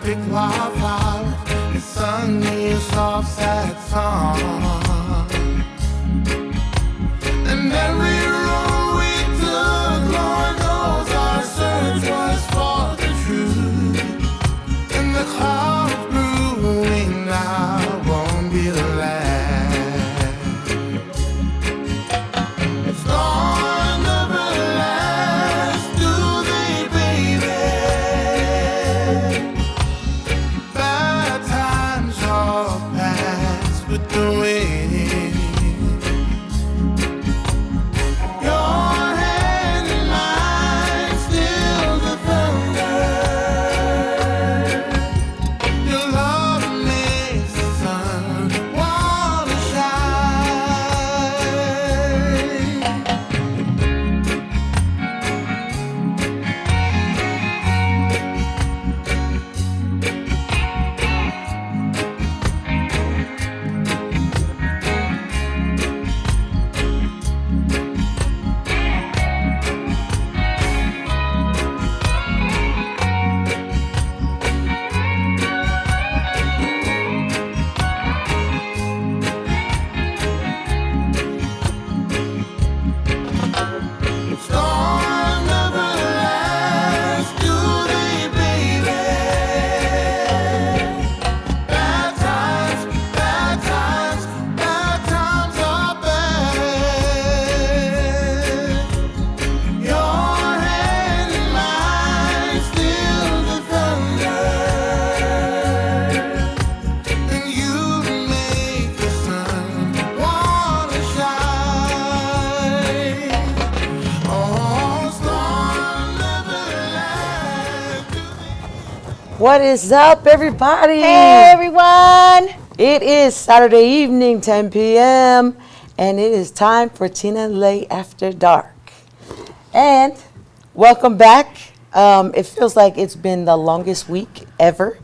picked wildflowers and sung me a soft, sad song. And every road we took, Lord knows our search was for the truth. And the clouds brewing now won't be the last. Storm never lasts, do they, baby? Bad times all pass with the wind. Your hand in mine stills the thunder. Your love makes the sun wanna shine. Storm never lasts, do they, baby? Bad times, bad times, bad times are bad. Your hand in mine stills the thunder, and you make the sun wanna shine. Oh, storm never lasts. What is up, everybody? Hey everyone! It is Saturday evening, 10 p.m., and it is time for Tina Lay After Dark. And welcome back. It feels like it's been the longest week ever.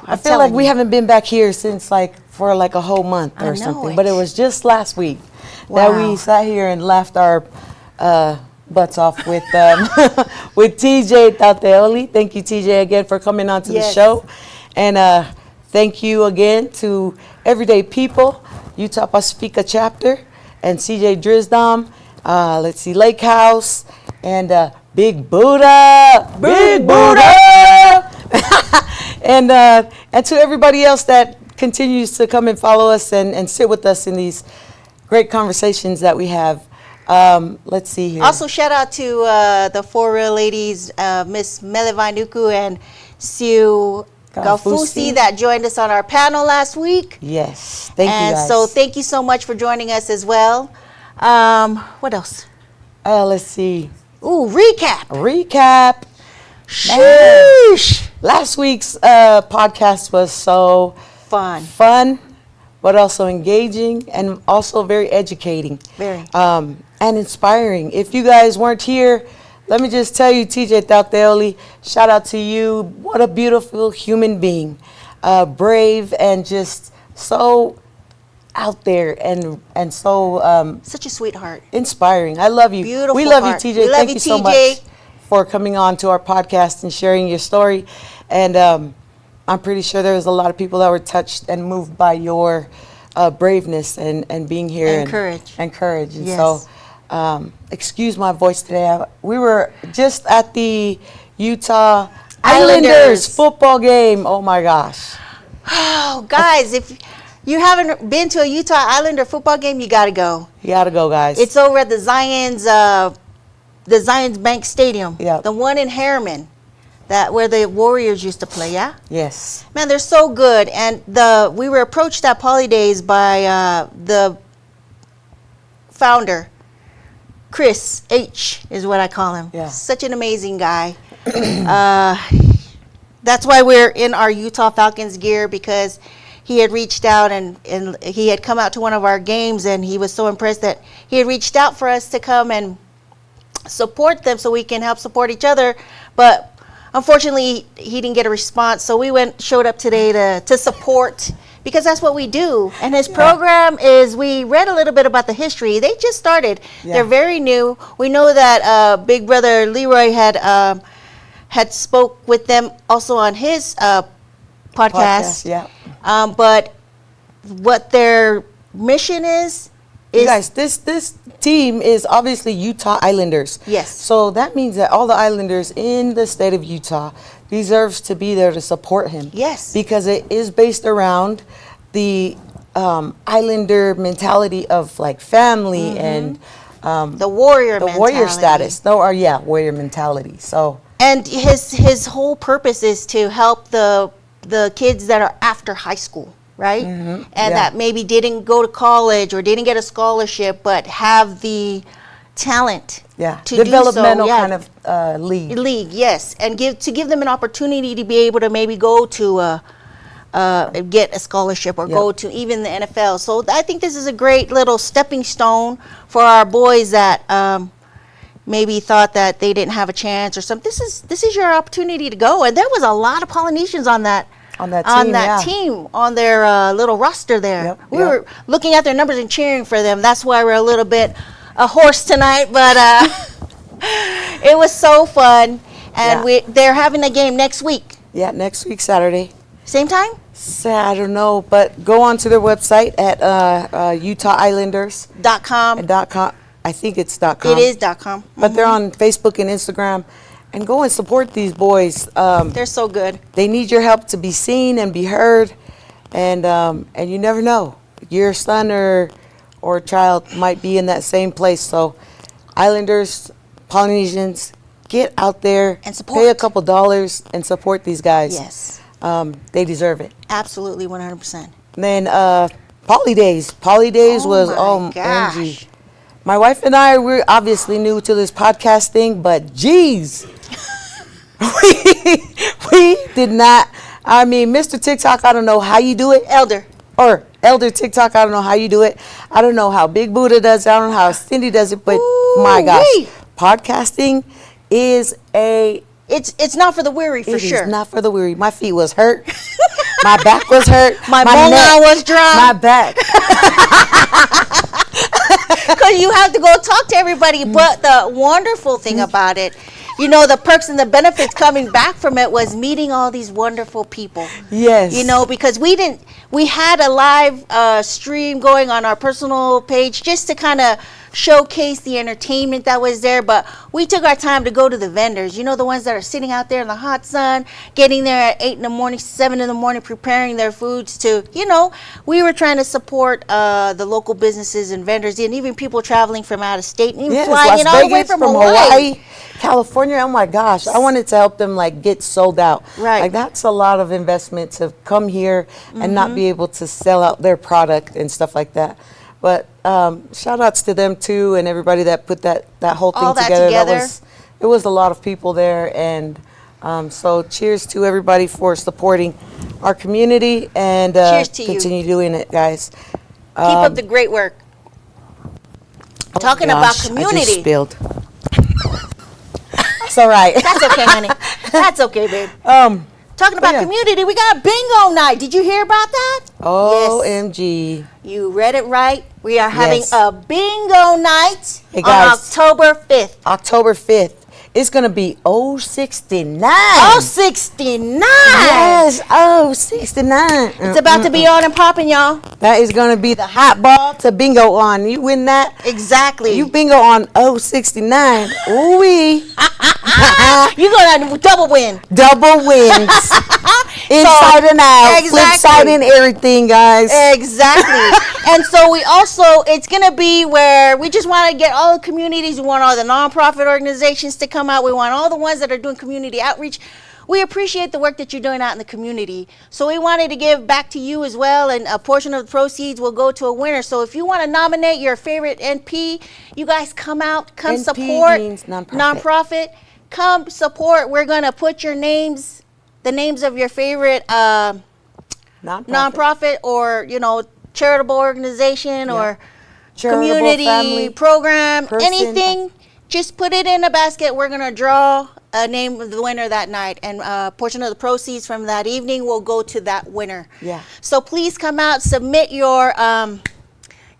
I feel like we haven't been back here since for a whole month I or know something. But it. it was just last week that we Wow. sat here and laughed our butts off with with TJ Tateoli. Thank you, TJ, again for coming on to the Yes. show. And thank you again to Everyday People, Utah Pacifica Chapter, and CJ Drisdom. Let's see, Lake House, and Big Buddha. Big Buddha! and to everybody else that continues to come and follow us and sit with us in these great conversations that we have. Let's see here. Also, shout out to the four real ladies, Miss Melevanuku and Sue Galfusi. Galfusi, that joined us on our panel last week. Yes, thank you And guys. so, thank you so much for joining us as well. What else? Let's see. Ooh, recap. Recap. Sheesh. Last week's podcast was so fun, but also engaging and also very educating. Very. And inspiring. If you guys weren't here, let me just tell you, TJ Tateoli, shout out to you. What a beautiful human being. Brave and just so out there and so Such a sweetheart. inspiring. I love you. Beautiful We love heart. you, TJ. We love Thank you, you so TJ. much for coming on to our podcast and sharing your story. And I'm pretty sure there was a lot of people that were touched and moved by your braveness and being here. And courage. And courage. And Yes. so, excuse my voice today. We were just at the Utah Islanders Islanders. football game. Oh my gosh. Oh, guys, if you haven't been to a Utah Islander football game, you got to go. You gotta go, guys. It's over at the Zions Bank Stadium. Yeah. The one in Harriman, where the Warriors used to play, yeah? yes. Man, they're so good. And we were approached at Poly Days by the founder, Chris H. is what I call him. Yeah. Such an amazing guy. That's why we're in our Utah Falcons gear, because he had reached out and he had come out to one of our games, and he was so impressed that he had reached out for us to come and support them so we can help support each other. But unfortunately, he didn't get a response. So we showed up today to support, because that's what we do. And his program is, we read a little bit about the history. They just started. Yeah. They're very new. We know that Big Brother Leroy had had spoke with them also on his podcast. Yeah. But what their mission is You guys, this team is obviously Utah Islanders. Yes. So that means that all the Islanders in the state of Utah deserves to be there to support him. Yes. Because it is based around the Islander mentality of like family and the warrior the mentality. warrior status. No, or yeah, warrior mentality. So And his whole purpose is to help the kids that are after high school, right? And yeah. that maybe didn't go to college or didn't get a scholarship, but have the talent yeah, to do so. developmental Yeah. kind of league. Yes, and give them an opportunity to be able to maybe go to get a scholarship or go to even the NFL. So I think this is a great little stepping stone for our boys that maybe thought that they didn't have a chance or something. This is your opportunity to go. And there was a lot of Polynesians on that team, on their little roster there. Yep, We were looking at their numbers and cheering for them. That's why we're a little bit hoarse tonight, but it was so fun. And they're having a game next week. Yeah, next week, Saturday. Same time? I don't know, but go on to their website at UtahIslanders.com. .com. I think it's .com. It is .com. But they're on Facebook and Instagram. And go and support these boys. They're so good. They need your help to be seen and be heard. And you never know. Your son or child might be in that same place. So Islanders, Polynesians, get out there. And support. Pay a couple dollars and support these guys. Yes. They deserve it. Absolutely, 100%. And then Poly Days. Poly Days was, my gosh. OMG. My wife and I, we're obviously new to this podcast thing, but geez, we did not. I mean, Mr. TikTok, I don't know how you do it. Or Elder TikTok, I don't know how you do it. I don't know how Big Buddha does it. I don't know how Cindy does it, but my gosh, podcasting is It's not for the weary, for it sure. is not for the weary. My feet was hurt. My back was hurt. My neck was dry. My back. Because you have to go talk to everybody. But the wonderful thing about it, the perks and the benefits coming back from it was meeting all these wonderful people. Yes. Because we had a live stream going on our personal page just to kind of showcase the entertainment that was there, but we took our time to go to the vendors, the ones that are sitting out there in the hot sun, getting there at 8 in the morning, 7 in the morning, preparing their foods to, we were trying to support the local businesses and vendors and even people traveling from out of state and even flying in all the way from Hawaii. California. Oh my gosh, I wanted to help them get sold out. Right. Like that's a lot of investment to come here and not be able to sell out their product and stuff like that. But shout outs to them too and everybody that put that whole thing All that together. It was a lot of people there, and so cheers to everybody for supporting our community and Cheers to you. continue doing it, guys. Keep up the great work. Talking about I just community. spilled. It's all right. That's okay, honey. That's okay, babe. Talking about yeah. community, we got bingo night. Did you hear about that? OMG. Yes. You read it right. We are having Yes. a bingo night Hey, on guys. October 5th. October 5th. It's going to be 069. Oh, 69. Yes, 069. It's about to be on and popping, y'all. That is going to be the hot ball to bingo on. You win that? Exactly. You bingo on 069. Ooh-wee. You're going to double win. Double wins. Inside and out. Exactly. Flip side and everything, guys. Exactly. And so it's going to be where we just want to get all the communities. We want all the nonprofit organizations to come out. We want all the ones that are doing community outreach. We appreciate the work that you're doing out in the community. So we wanted to give back to you as well, and a portion of the proceeds will go to a winner. So if you want to nominate your favorite NP, you guys come out, come NP support. means nonprofit. Nonprofit. Come support. We're going to put your names, the names of your favorite nonprofit or, charitable organization or Charitable community family program, person. anything. Just put it in a basket. We're going to draw a name of the winner that night, and a portion of the proceeds from that evening will go to that winner. Yeah. So please come out, submit your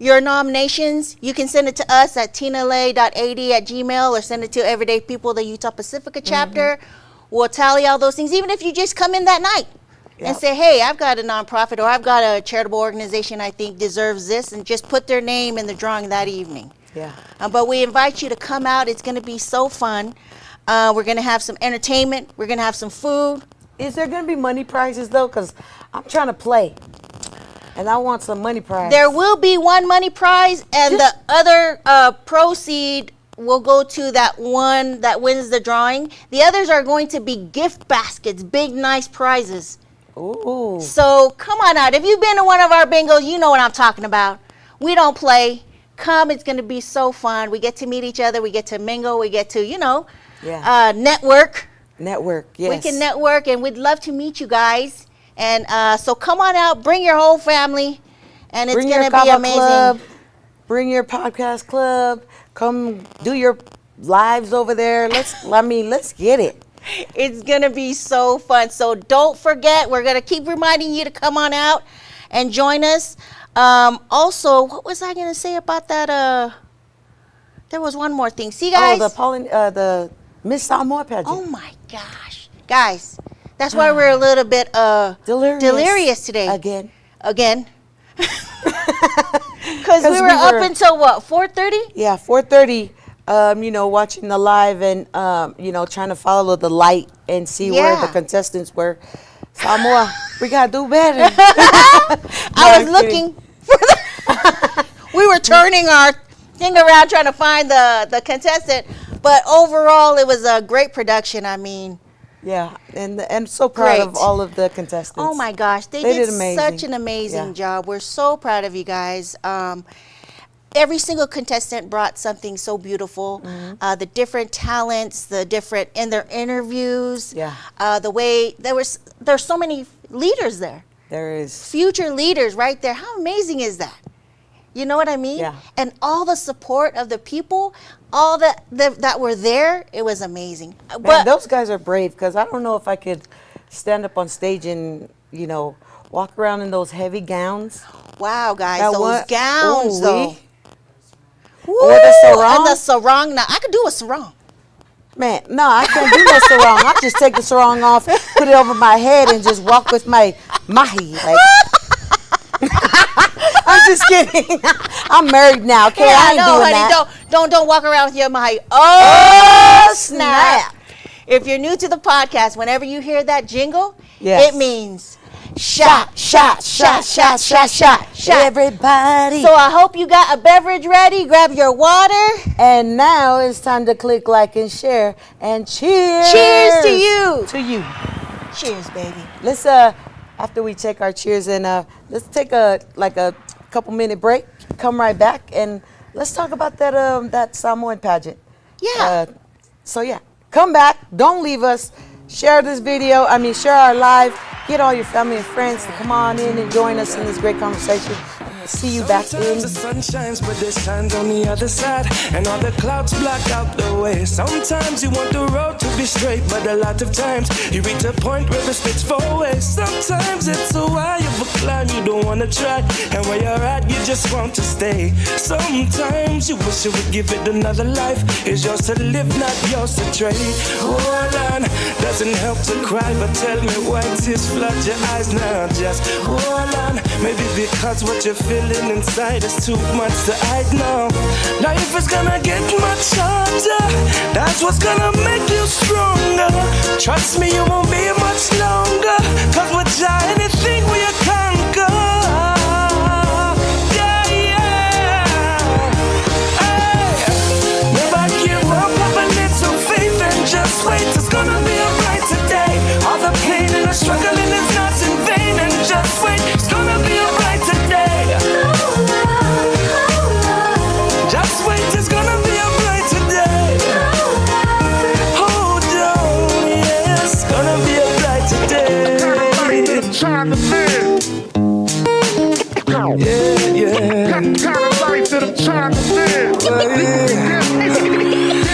nominations. You can send it to us at tinalay.ad@gmail.com or send it to Everyday People, the Utah Pacifica chapter. We'll tally all those things, even if you just come in that night and Yep. say, hey, I've got a nonprofit or I've got a charitable organization I think deserves this, and just put their name in the drawing that evening. Yeah. But we invite you to come out. It's going to be so fun. We're going to have some entertainment. We're going to have some food. Is there going to be money prizes though? Because I'm trying to play, and I want some money prize. There will be one money prize, and the other proceed will go to that one that wins the drawing. The others are going to be gift baskets, big, nice prizes. Ooh. So come on out. If you've been to one of our bingos, you know what I'm talking about. We don't play. Come, it's going to be so fun. We get to meet each other. We get to mingle. We get to, Yeah. network. Network. Yes. We can network, and we'd love to meet you guys. And so come on out. Bring your whole family, and it's Bring going your to be Kava amazing. club. Bring your podcast club. Come do your lives over there. Let's get it. It's going to be so fun. So don't forget, we're going to keep reminding you to come on out and join us. Also, what was I going to say about that? There was one more thing. See, guys? Oh, the Miss Samoa pageant. Oh, my gosh. Guys, that's why we're a little bit delirious today. Again. Because we were up until what, 4:30? Yeah, 4:30. Watching the live and trying to follow the light and see where the Yeah. contestants were. Samoa, we gotta do better. I was I'm looking for we were turning our thing around trying to find the contestant, but overall it was a great production. I mean, Yeah, and so proud of Great. all of the contestants. oh my gosh, they They did did amazing. such an amazing Yeah. job. We're so proud of you guys. Every single contestant brought something so beautiful. Mm-hmm. The different talents, the different in their interviews. Yeah. The way there's so many leaders there, There is. future leaders right there. How amazing is that? You know what I mean? Yeah. And all the support of the people, all that were there, it was amazing. Man, But those guys are brave because I don't know if I could stand up on stage and walk around in those heavy gowns. wow, guys, That those one- gowns Ooh, though. Or the sarong. And the sarong. Now I could do a sarong. Man, no, I can't do no sarong. I just take the sarong off, put it over my head, and just walk with my mahi. Like, I'm just kidding. I'm married now. Okay, I ain't doing that. Don't walk around with your mahi. Oh, snap. If you're new to the podcast, whenever you hear that jingle, Yes. it means shot, shot, shot, shot, shot, shot, shot. Everybody. So I hope you got a beverage ready. Grab your water. And now it's time to click like and share and cheers. Cheers to you. To you. Cheers, baby. Let's after we take our cheers and let's take a couple minute break. Come right back and let's talk about that Samoan pageant. Yeah. So yeah, come back. Don't leave us. Share this video. Share our live. Get all your family and friends to come on in and join us in this great conversation. See you back in. Sometimes the sun shines, but it shines on the other side, and all the clouds block out the way. Sometimes you want the road to be straight, but a lot of times you reach a point where it splits four ways. Sometimes it's a while of a climb you don't want to try, and where you're at you just want to stay. Sometimes you wish you would give it another life. It's yours to live, not yours to trade. Hold on, doesn't help to cry, but tell me why tears flood your eyes now. Just hold on, maybe because what you're feeling inside is too much to hide now. Life is gonna get much harder. That's what's gonna make you stronger. Trust me, you won't be much longer. Cause with Jah, anything we conquer. Yeah, yeah. Hey. Never give up, have a little faith and just wait. It's gonna be a brighter day. All the pain and the struggling is not in vain. And just wait, it's gonna be a brighter day. Just wait, it's gonna be a brighter day. Hold on, yeah, it's gonna be a brighter day.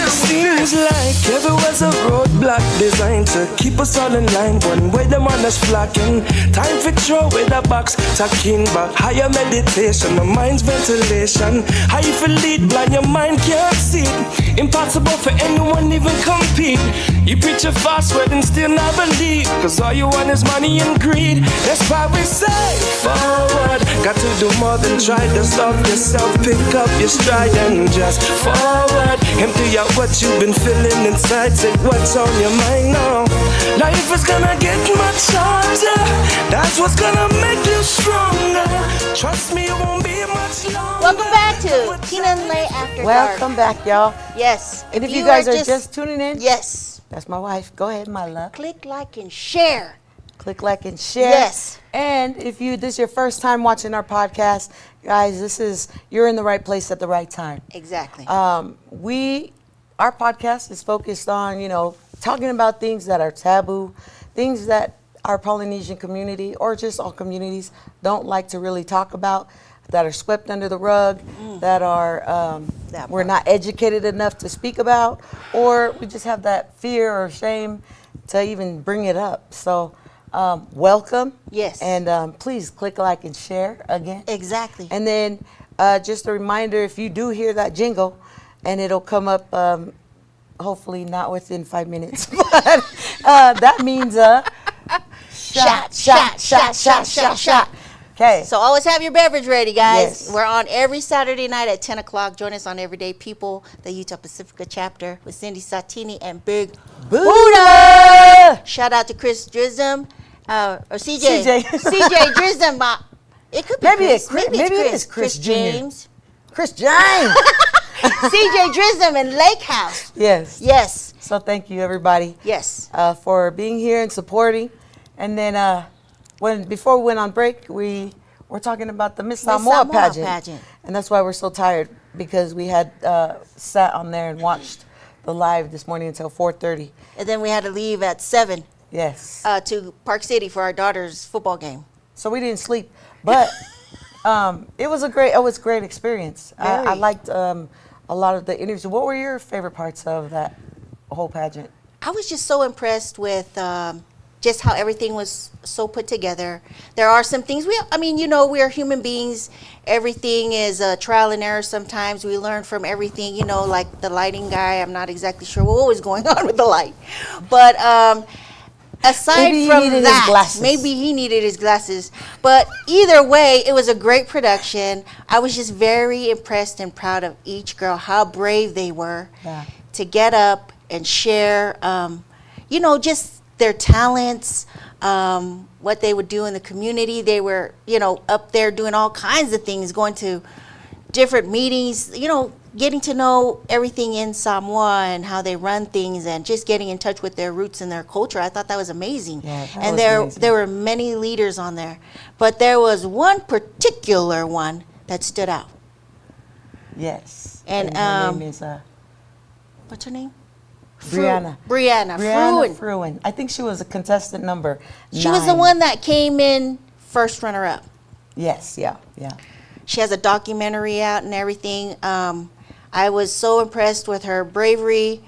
Seems like everywhere's a roadblock designed designed to keep us all in line. One way them on us flocking. Time for throw with a box, talking about higher meditation, my mind's ventilation. How you feel lead blind, your mind can't see it. Impossible for anyone even compete. You preach a false word and still not believe, cause all you want is money and greed. That's why we say forward. Got to do more than try to stop yourself. Pick up your stride and just forward. Empty out what you've been feeling inside. Say what's on your mind now. Life is gonna get much harder. That's what's gonna make you stronger. Trust me, it won't be much longer. Welcome back to Tina and Lay After Welcome Dark. back, y'all. Yes. And if you guys are just tuning in, yes, that's my wife. Go ahead, my love. click like and share. Click like and share. Yes. And if this is your first time watching our podcast, guys, you're in the right place at the right time. Exactly. Our podcast is focused on, talking about things that are taboo, things that our Polynesian community or just all communities don't like to really talk about, that are swept under the rug, that are we're not educated enough to speak about, or we just have that fear or shame to even bring it up. So welcome. Yes. And please click like and share again. Exactly. And then just a reminder, if you do hear that jingle, and it'll come up hopefully not within 5 minutes, but that means shot. Okay. So always have your beverage ready, guys. Yes. We're on every Saturday night at 10 o'clock. Join us on Everyday People, the Utah Pacifica chapter with Cindy Satini and Big Buddha! Shout out to Chris Drism, or CJ. CJ. CJ Drism. It could be Maybe Chris. maybe it is Chris Jr. James. Chris James. CJ Drism in Lake House. Yes. Yes. So thank you, everybody, Yes. for being here and supporting. And then before we went on break, we were talking about the Miss Samoa pageant. And that's why we're so tired, because we had sat on there and watched the live this morning until 4:30. And then we had to leave at 7 Yes. to Park City for our daughter's football game. So we didn't sleep, but it was a great experience. I Very. liked a lot of the interviews. What were your favorite parts of that whole pageant? I was just so impressed with just how everything was so put together. There are some things we are human beings. Everything is a trial and error. Sometimes we learn from everything. Like the lighting guy. I'm not exactly sure what was going on with the light, but aside Maybe he from needed his that, glasses. maybe he needed his glasses. But either way, it was a great production. I was just very impressed and proud of each girl, how brave they were to get up and share, just their talents, what they would do in the community. They were, up there doing all kinds of things, going to different meetings, getting to know everything in Samoa and how they run things, and just getting in touch with their roots and their culture. I thought that was amazing. Yeah, that and was amazing. there were many leaders on there, but there was one particular one that stood out. Yes. And, her name is What's her name? Brianna. Brianna Brianna Fruin. Fruin. I think she was a contestant number 9. She was the one that came in first runner-up. Yes, yeah. She has a documentary out and everything. I was so impressed with her bravery.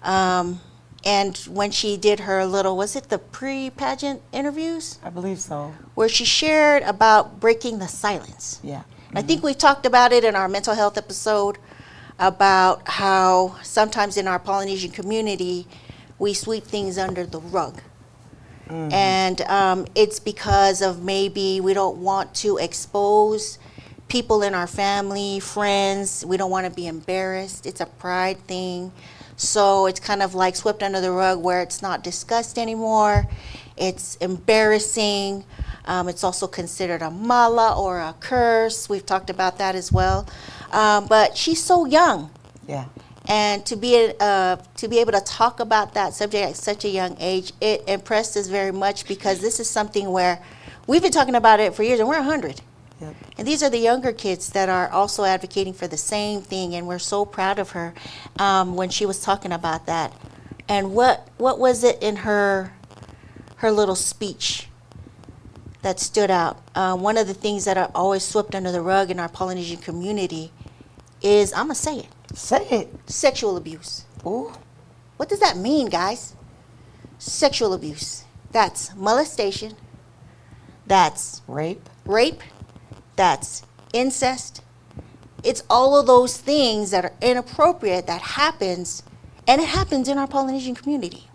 And when she did her little, was it the pre-pageant interviews? I believe so. Where she shared about breaking the silence. Yeah. I think we talked about it in our mental health episode, about how sometimes in our Polynesian community, we sweep things under the rug. And it's because of maybe we don't want to expose people in our family, friends. We don't want to be embarrassed. It's a pride thing. So it's kind of like swept under the rug, where it's not discussed anymore. It's embarrassing. It's also considered a mala or a curse. We've talked about that as well. But she's so young. Yeah. And to be able to talk about that subject at such a young age, it impressed us very much, because this is something where we've been talking about it for years, and we're 100. Yep. And these are the younger kids that are also advocating for the same thing, and we're so proud of her when she was talking about that. And what was it in her little speech that stood out? One of the things that are always swept under the rug in our Polynesian community is, I'm going to say it, Say it. sexual abuse. Ooh. What does that mean, guys? sexual abuse. That's molestation. That's Rape. rape. That's incest. It's all of those things that are inappropriate that happens, and it happens in our Polynesian community.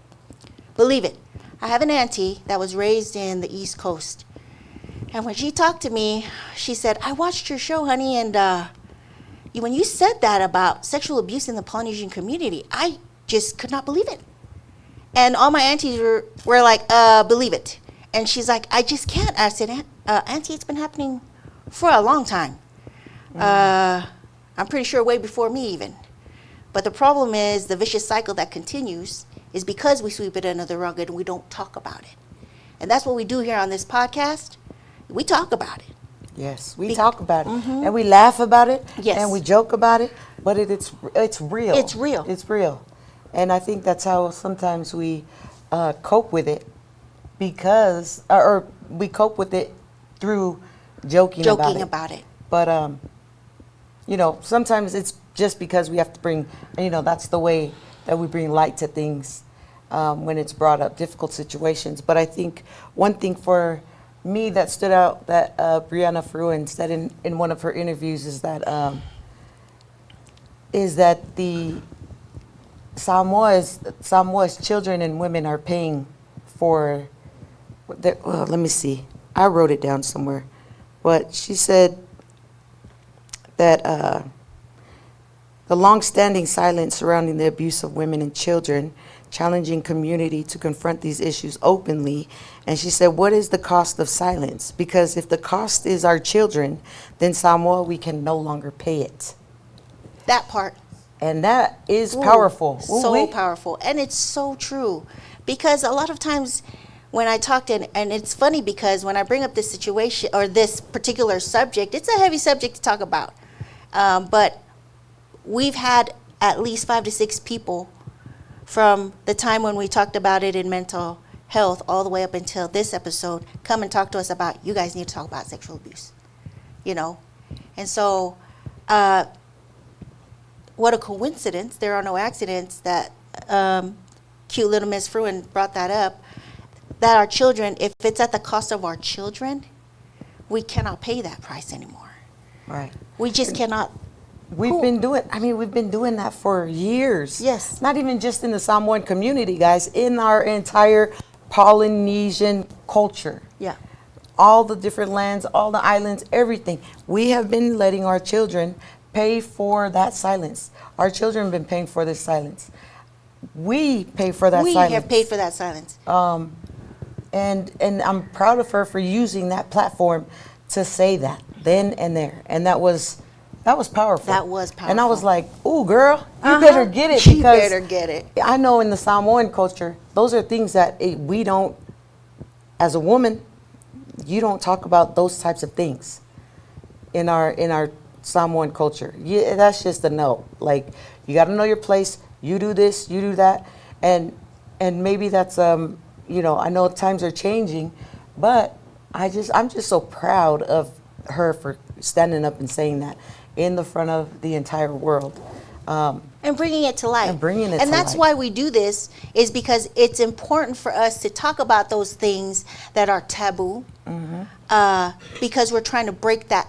Believe it. I have an auntie that was raised in the East Coast. And when she talked to me, she said, I watched your show, honey, and when you said that about sexual abuse in the Polynesian community, I just could not believe it. And all my aunties were like, believe it. And she's like, I just can't. I said, Auntie, it's been happening for a long time. I'm pretty sure way before me even. But the problem is the vicious cycle that continues is because we sweep it under the rug and we don't talk about it. And that's what we do here on this podcast. We talk about it. Yes, we talk about it, and we laugh about it, Yes. and we joke about it, but it's real. It's real. It's real, and I think that's how sometimes we cope with it, because or we cope with it through joking about it. But sometimes it's just because we have to bring, that's the way that we bring light to things when it's brought up, difficult situations. But I think one thing for me that stood out that Brianna Fruin said in one of her interviews is that the Samoa's children and women are paying for let me see. I wrote it down somewhere. But she said that the long-standing silence surrounding the abuse of women and children, challenging community to confront these issues openly. And she said, what is the cost of silence? Because if the cost is our children, then Samoa, we can no longer pay it. That part. And that is powerful. So powerful. And it's so true. Because a lot of times when I talked and it's funny because when I bring up this situation or this particular subject, it's a heavy subject to talk about. But we've had at least 5 to 6 people from the time when we talked about it in mental health all the way up until this episode come and talk to us about, you guys need to talk about sexual abuse, And so what a coincidence. There are no accidents that cute little Miss Fruin brought that up, that our children, if it's at the cost of our children, we cannot pay that price anymore. Right. We just cannot. We've been doing that for years. Yes. Not even just in the Samoan community, guys, in our entire Polynesian culture. Yeah. All the different lands, all the islands, everything. We have been letting our children pay for that silence. Our children have been paying for this silence. We pay for that silence. We have paid for that silence. And I'm proud of her for using that platform to say that then and there. And that was powerful. That was powerful. And I was like, ooh, girl, you better get it. You better get it. I know in the Samoan culture, those are things that we don't, as a woman, you don't talk about those types of things in our Samoan culture. Yeah, that's just a no. Like, you got to know your place. You do this, you do that. And maybe that's, I know times are changing, but I'm just so proud of her for standing up and saying that in the front of the entire world. And bringing it to light. And that's why we do this, is because it's important for us to talk about those things that are taboo, because we're trying to break that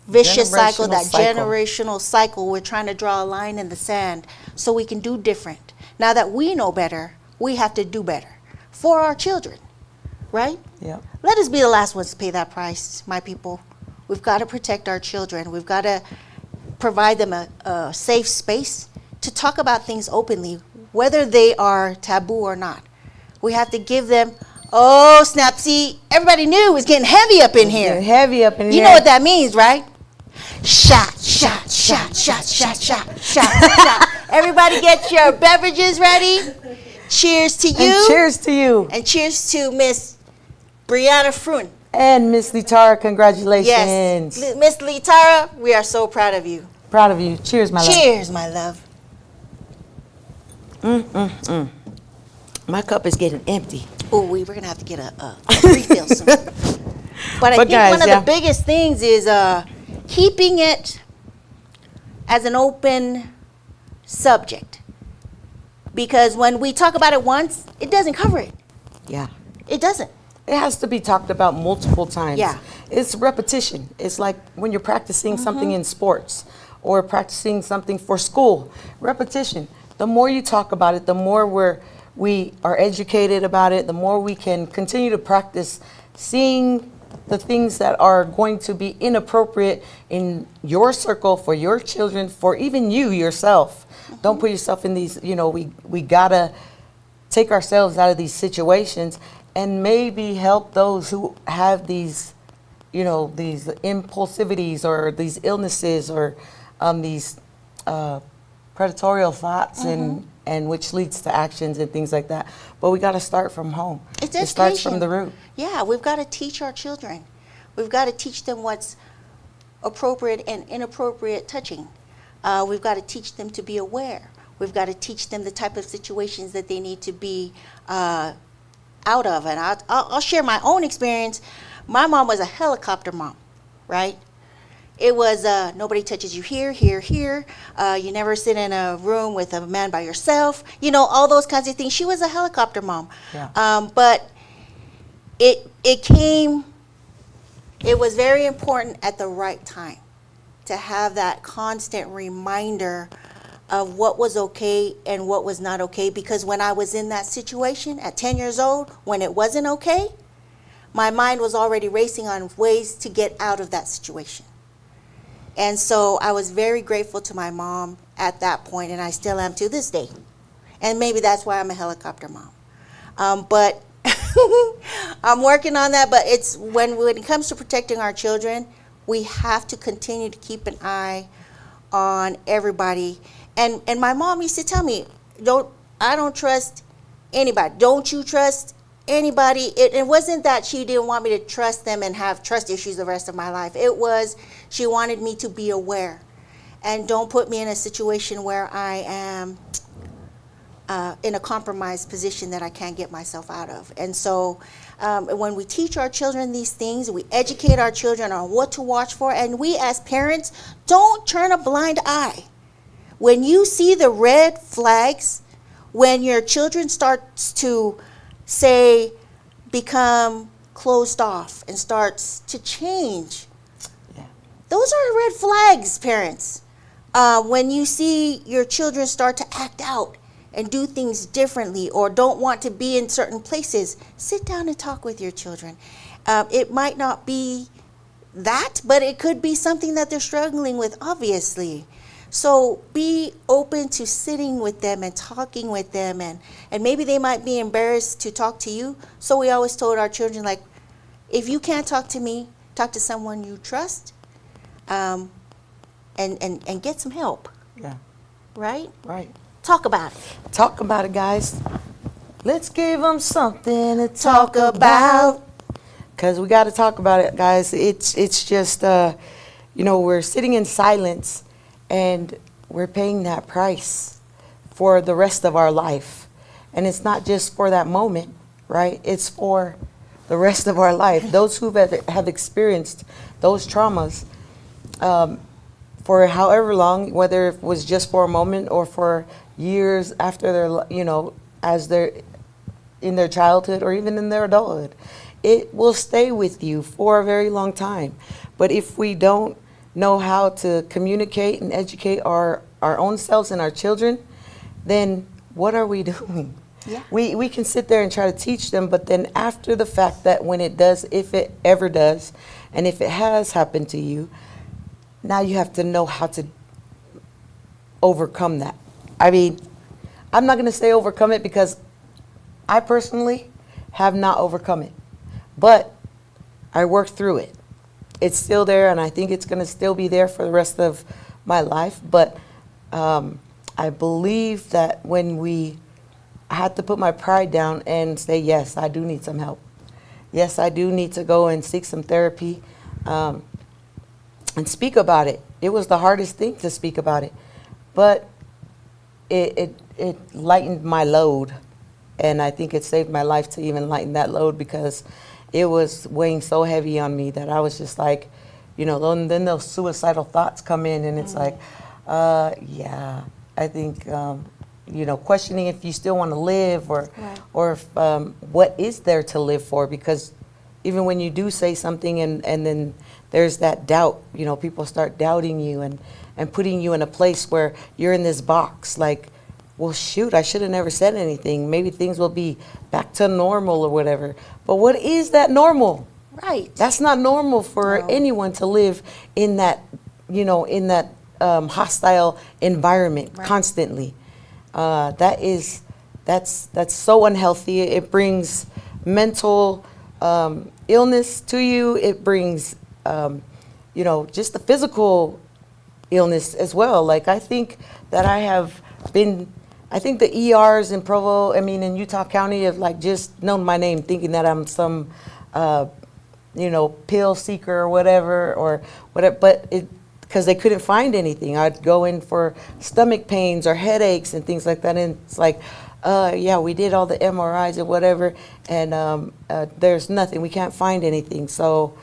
vicious cycle, generational cycle. We're trying to draw a line in the sand so we can do different. Now that we know better, we have to do better for our children, right? Yeah. Let us be the last ones to pay that price, my people. We've got to protect our children. We've got to provide them a safe space to talk about things openly, whether they are taboo or not. We have to give them, oh, snap, see, everybody knew it was getting heavy up in here. You know what that means, right? Shot, shot, shot, shot, shot, shot, shot, shot. Everybody get your beverages ready. Cheers to you. And cheers to you. And cheers to Miss Brianna Fruin. And Miss Litara, congratulations. Yes, Miss Litara, we are so proud of you. Proud of you. Cheers, my love. Cheers, my love. My cup is getting empty. Oh, we're going to have to get a refill soon. But I think guys, one of the biggest things is keeping it as an open subject. Because when we talk about it once, it doesn't cover it. Yeah. It doesn't. It has to be talked about multiple times. Yeah. It's repetition. It's like when you're practicing something in sports or practicing something for school. Repetition. The more you talk about it, the more we are educated about it, the more we can continue to practice seeing the things that are going to be inappropriate in your circle, for your children, for even you yourself. Don't put yourself in these, we gotta take ourselves out of these situations and maybe help those who have these, these impulsivities or these illnesses or these predatorial thoughts and which leads to actions and things like that. But we got to start from home. It's It starts from education. the root. Yeah, we've got to teach our children. We've got to teach them what's appropriate and inappropriate touching. We've got to teach them to be aware. We've got to teach them the type of situations that they need to be out of. And I'll share my own experience. My mom was a helicopter mom, right? It was nobody touches you here, here, here. You never sit in a room with a man by yourself. All those kinds of things. She was a helicopter mom. Yeah. But it was very important at the right time to have that constant reminder of what was okay and what was not okay. Because when I was in that situation at 10 years old, when it wasn't okay, my mind was already racing on ways to get out of that situation. And so I was very grateful to my mom at that point, and I still am to this day. And maybe that's why I'm a helicopter mom. But I'm working on that. But it's when it comes to protecting our children, we have to continue to keep an eye on everybody. And my mom used to tell me, I don't trust anybody. Don't you trust anybody? It wasn't that she didn't want me to trust them and have trust issues the rest of my life. It was she wanted me to be aware and don't put me in a situation where I am in a compromised position that I can't get myself out of. And so when we teach our children these things, we educate our children on what to watch for, and we as parents don't turn a blind eye. When you see the red flags, when your children starts to become closed off and starts to change. Yeah. Those are red flags, parents. When you see your children start to act out and do things differently or don't want to be in certain places, sit down and talk with your children. It might not be that, but it could be something that they're struggling with, obviously. So be open to sitting with them and talking with them, and maybe they might be embarrassed to talk to you. So we always told our children, like, if you can't talk to me, talk to someone you trust, and get some help, Yeah. right? Right. Talk about it. Talk about it, guys. Let's give them something to talk about. Because we got to talk about it, guys. It's just, we're sitting in silence and we're paying that price for the rest of our life. And it's not just for that moment, right? It's for the rest of our life. Those who have experienced those traumas for however long, whether it was just for a moment or for years after their, as they're in their childhood or even in their adulthood, it will stay with you for a very long time. But if we don't know how to communicate and educate our own selves and our children, then what are we doing? Yeah. We can sit there and try to teach them, but then after the fact, that when it does, if it ever does, and if it has happened to you, now you have to know how to overcome that. I mean, I'm not going to say overcome it because I personally have not overcome it, but I worked through it. It's still there, and I think it's going to still be there for the rest of my life. But I believe that when I had to put my pride down and say, yes, I do need some help. Yes, I do need to go and seek some therapy and speak about it. It was the hardest thing to speak about it, but it lightened my load, and I think it saved my life to even lighten that load because it was weighing so heavy on me that I was just like, then those suicidal thoughts come in, and it's like, yeah, I think questioning if you still want to live, or Right. or if, what is there to live for? Because even when you do say something and then there's that doubt, people start doubting you and putting you in a place where you're in this box, like, well, shoot, I should have never said anything. Maybe things will be back to normal or whatever. But what is that normal? Right. That's not normal for No. anyone to live in that, hostile environment Right. constantly. That's so unhealthy. It brings mental illness to you. It brings, just the physical illness as well. Like, I think that I think the ERs in in Utah County have like just known my name, thinking that I'm some, pill seeker or whatever, but because they couldn't find anything. I'd go in for stomach pains or headaches and things like that, and it's like, yeah, we did all the MRIs or whatever, and there's nothing. We can't find anything. So,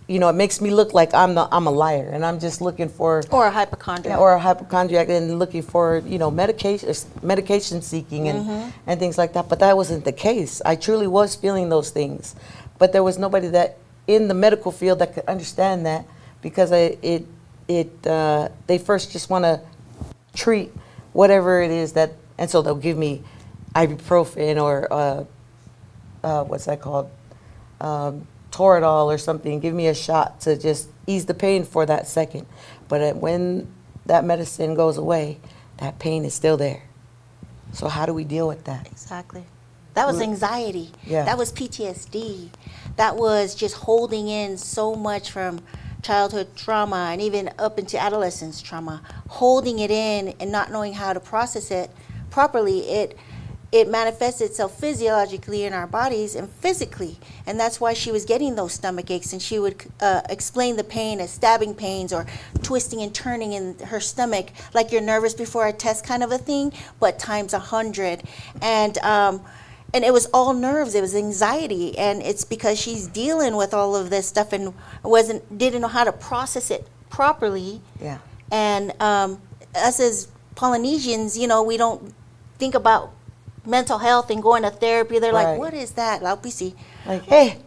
it makes me look like I'm a liar, and I'm just looking for, Or a hypochondriac. or a hypochondriac, and looking for, medication seeking and things like that. But that wasn't the case. I truly was feeling those things, but there was nobody that in the medical field that could understand that, because they first just want to treat whatever it is that, and so they'll give me ibuprofen or what's that called, Toradol or something, give me a shot to just ease the pain for that second. But when that medicine goes away, that pain is still there. So how do we deal with that? Exactly. That was anxiety. Yeah. That was PTSD. That was just holding in so much from childhood trauma and even up into adolescence trauma, holding it in and not knowing how to process it properly. It manifests itself physiologically in our bodies and physically, and that's why she was getting those stomach aches, and she would explain the pain as stabbing pains or twisting and turning in her stomach, like you're nervous before a test kind of a thing, but times 100. And it was all nerves. It was anxiety, and it's because she's dealing with all of this stuff and didn't know how to process it properly. Yeah. And us as Polynesians, we don't think about mental health and going to therapy. They're Right. like, what is that? Laupisi. Like, hey,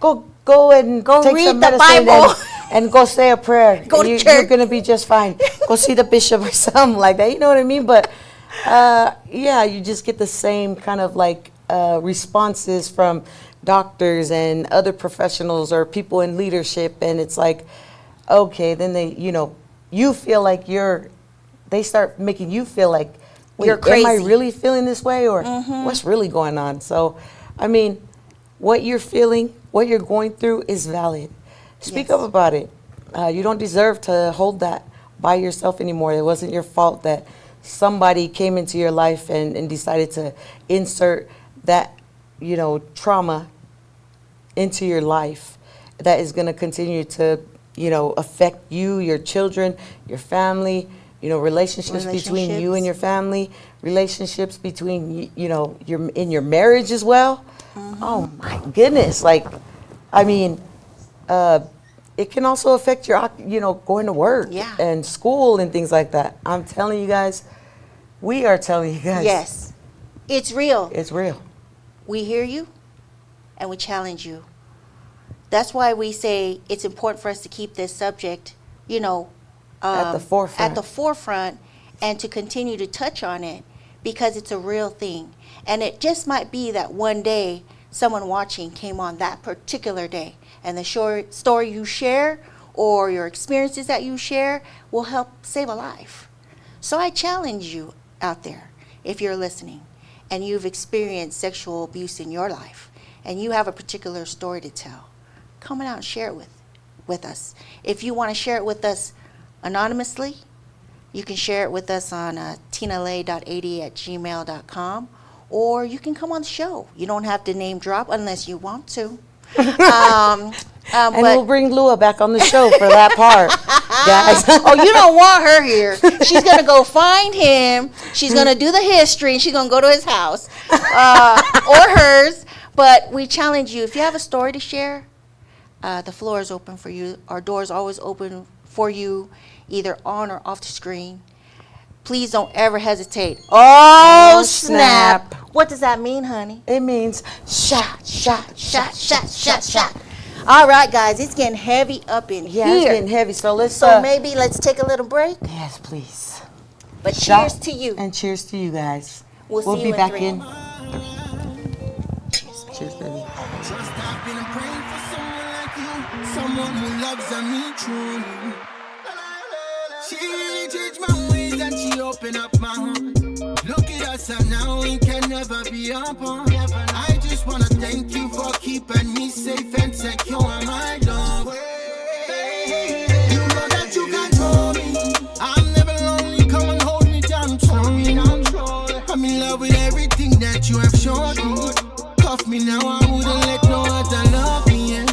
go and Go take read some the medicine Bible. and go say a prayer. Go to You're church. gonna be just fine. Go see the bishop or something like that. You know what I mean? But yeah, you just get the same kind of like responses from doctors and other professionals or people in leadership, and it's like, okay, then you feel like they start making you feel like, wait, You're crazy. am I really feeling this way, or what's really going on? So, I mean, what you're feeling, what you're going through is valid. Speak Yes. up about it. You don't deserve to hold that by yourself anymore. It wasn't your fault that somebody came into your life and decided to insert that, trauma into your life that is going to continue to, affect you, your children, your family, relationships between you and your family, relationships between, your in your marriage as well. Oh my goodness. Like, I mean, it can also affect your, going to work Yeah. and school and things like that. I'm telling you guys, we are telling you guys. Yes, it's real. It's real. We hear you and we challenge you. That's why we say it's important for us to keep this subject, At the forefront. At the forefront, and to continue to touch on it, because it's a real thing. And it just might be that one day someone watching came on that particular day, and the short story you share or your experiences that you share will help save a life. So I challenge you out there, if you're listening and you've experienced sexual abuse in your life and you have a particular story to tell, come on out and share it with us. If you want to share it with us anonymously, you can share it with us on tinalay.80@gmail.com, or you can come on the show. You don't have to name drop unless you want to. And But we'll bring Lua back on the show for that part, guys. oh, you don't want her here. She's going to go find him. She's going to do the history, and she's going to go to his house or hers. But we challenge you. If you have a story to share, the floor is open for you. Our door is always open for you, either on or off the screen. please don't ever hesitate. Oh, snap. What does that mean, honey? It means shot, shot, Shot, shot, shot, shot. All right, guys, it's getting heavy up in Yeah, here. it's getting heavy. So let's. So maybe let's take a little break. Yes, please. But Shot. cheers to you. And cheers to you guys. We'll see be you in back 3. in. Cheers, baby. Trust I've been praying for someone like you, someone who loves me truly. She really changed my ways and she opened up my heart. Look at us and now we can never be apart. I just wanna thank you for keeping me safe and secure, my love. You know that you control me. I'm never lonely. Come and hold me down, slowly. I'm in love with everything that you have shown me. Cuff me now, I wouldn't let no other love me. Yeah.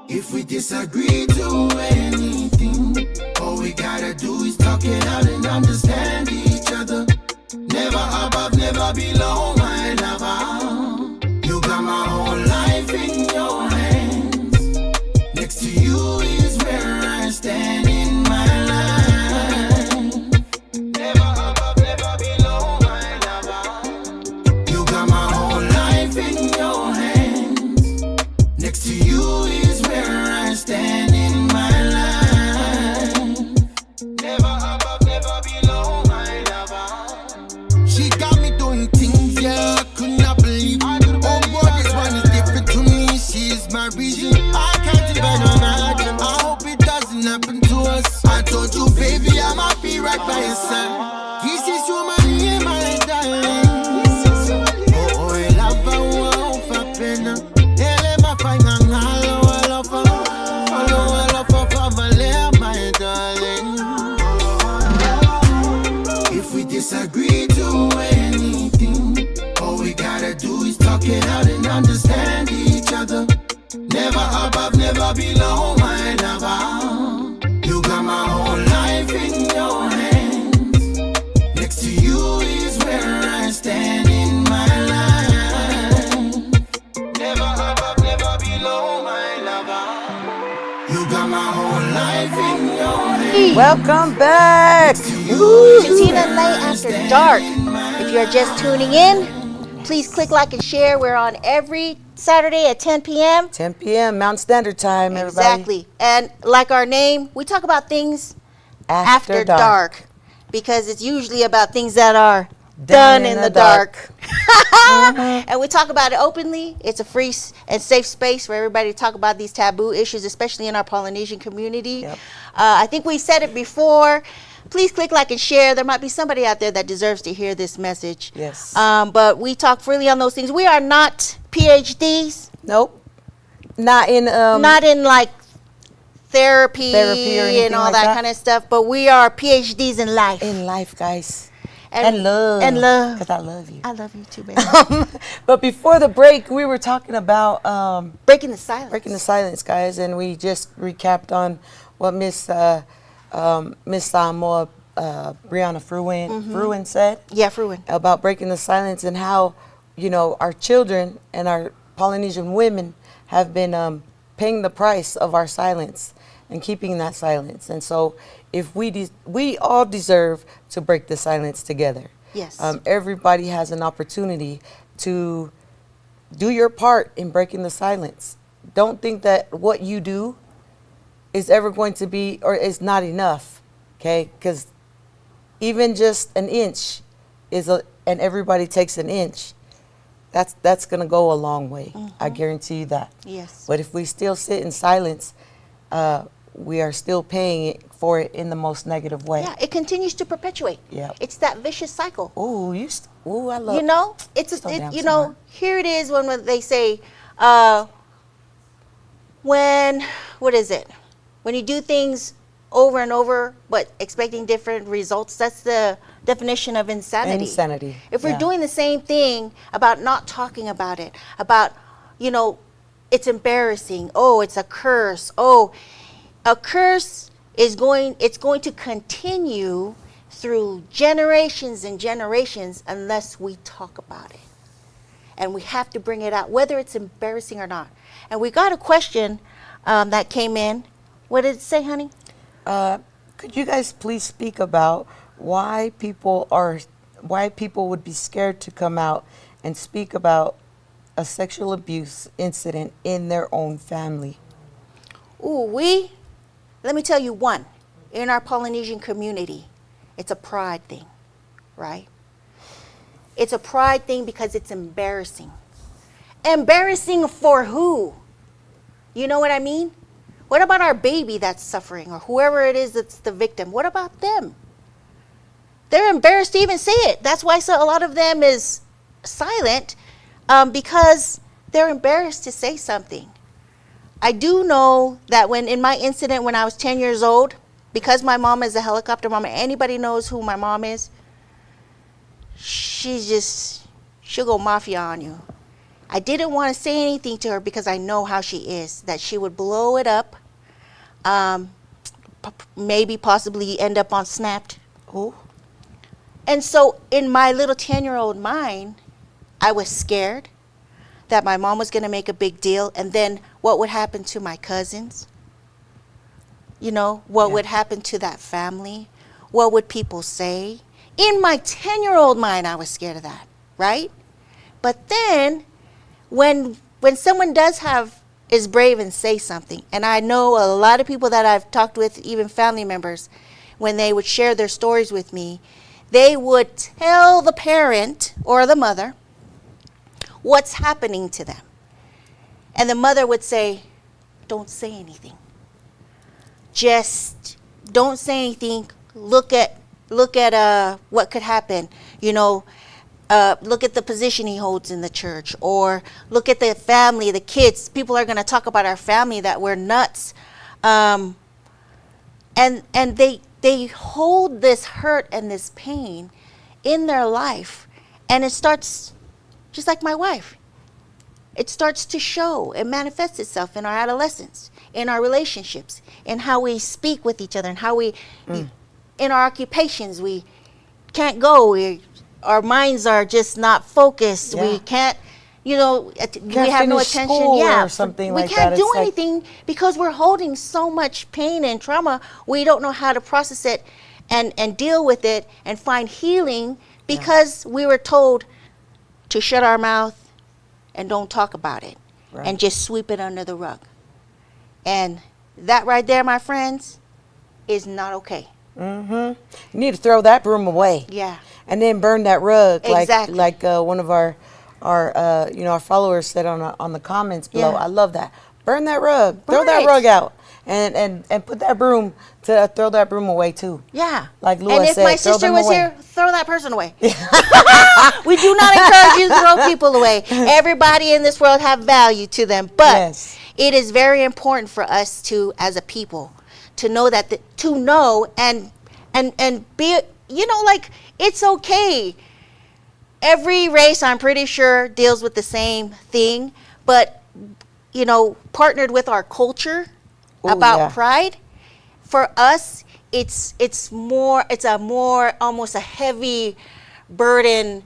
If we disagree to anything, all we gotta do is talk it out and understand each other. Never above, never below, my lover. You got my whole life in your hands. Next to you is where I stand in my life. Never above, never below, my lover. You got my whole life in your hands. Next to you is where I stand in my life. Never above, never below, my lover. She got me doing things, yeah, I could not believe. Oh boy, this one is different to me. She is my reason. I can't even imagine. I hope it doesn't happen to us. I told you, baby, I'ma be right by your side. This is your money, my darling. Oh, oh, I love her, oh, for pena. Ele mafanya ngalo, I love her. I love her, family, my darling. If we disagree to anything, all we gotta do is talk it out and understand each other. Never above, never below, my lover. You got my whole life in your hands. Next to you is where I stand in my life. Never above, never below, my lover. You got my whole life in your hands. Welcome back. Tina Lay After Dark. If you're just tuning in, please click like and share. We're on every Saturday at 10 p.m. 10 p.m. Mountain Standard Time, everybody. Exactly. And like our name, we talk about things after dark because it's usually about things that are done in the dark. And we talk about it openly. It's a free and safe space for everybody to talk about these taboo issues, especially in our Polynesian community. Yep. I think we said it before. Please click like and share. There might be somebody out there that deserves to hear this message. Yes. But we talk freely on those things. We are not PhDs, Nope. Not in not in like therapy or anything and all like that, that. kind of stuff, but we are PhDs in life. in life, guys. And love. And love. Because I love you. I love you too, baby. But before the break, we were talking about Breaking the silence. breaking the silence, guys, and we just recapped on what Miss Samoa Brianna Fruin said Yeah, Fruin. about breaking the silence and how, you know, our children and our Polynesian women have been paying the price of our silence and keeping that silence. And so if we all deserve to break the silence together. Yes. Everybody has an opportunity to do your part in breaking the silence. Don't think that what you do is ever going to be or is not enough, okay? Because even just an inch and everybody takes an inch, that's going to go a long way. I guarantee you that. Yes. But if we still sit in silence, we are still paying for it in the most negative way. Yeah, it continues to perpetuate. Yeah. It's that vicious cycle. Ooh, I love. You know, it's So damn you know, smart. here it is when they say, what is it? When you do things over and over but expecting different results, that's the definition of insanity. Insanity, If we're yeah. doing the same thing about not talking about it, about, you know, it's embarrassing. Oh, it's a curse. Oh, a curse is going to continue through generations and generations unless we talk about it. And we have to bring it out, whether it's embarrassing or not. And we got a question that came in. What did it say, honey? Could you guys please speak about why people would be scared to come out and speak about a sexual abuse incident in their own family? Ooh, let me tell you one. In our Polynesian community, it's a pride thing, right? It's a pride thing because it's embarrassing. Embarrassing for who? You know what I mean? What about our baby that's suffering or whoever it is that's the victim? What about them? They're embarrassed to even say it. That's why a lot of them is silent, because they're embarrassed to say something. I do know that in my incident when I was 10 years old, because my mom is a helicopter mom, and anybody knows who my mom is, she'll go mafia on you. I didn't want to say anything to her because I know how she is, that she would blow it up, maybe possibly end up on Snapped. Ooh. And so in my little 10-year-old mind, I was scared that my mom was going to make a big deal, and then what would happen to my cousins? You know, what would happen to that family? What would people say? In my 10-year-old mind, I was scared of that, right? But then when someone is brave and say something, and I know a lot of people that I've talked with, even family members, when they would share their stories with me, they would tell the parent or the mother what's happening to them. And the mother would say, don't say anything. Just don't say anything. Look at what could happen. You know, look at the position he holds in the church, or look at the family, the kids. People are going to talk about our family that we're nuts. And they hold this hurt and this pain in their life, and it starts just like my wife. It starts to show. It manifests itself in our adolescence, in our relationships, in how we speak with each other, and how we, in our occupations, we can't go. Our minds are just not focused. Yeah. We can't, we have no finish attention. school Yeah, or something we like can't that. do It's like- anything because we're holding so much pain and trauma. We don't know how to process it and deal with it and find healing because we were told to shut our mouth and don't talk about it, Right. and just sweep it under the rug. And that right there, my friends, is not okay. You need to throw that broom away. Yeah. And then burn that rug, Exactly. like one of our followers said on the comments below. Yeah. I love that. Burn that rug. Throw that Right. rug out, and put that broom throw that broom away too. Yeah. Like Lua and if said, my throw sister them was away. here, throw that person away. We do not encourage you to throw people away. Everybody in this world have value to them. But Yes. it is very important for us to, as a people, to know and be, like, it's okay. Every race, I'm pretty sure, deals with the same thing. But, partnered with our culture Ooh, about yeah. pride, for us, it's almost a heavy burden.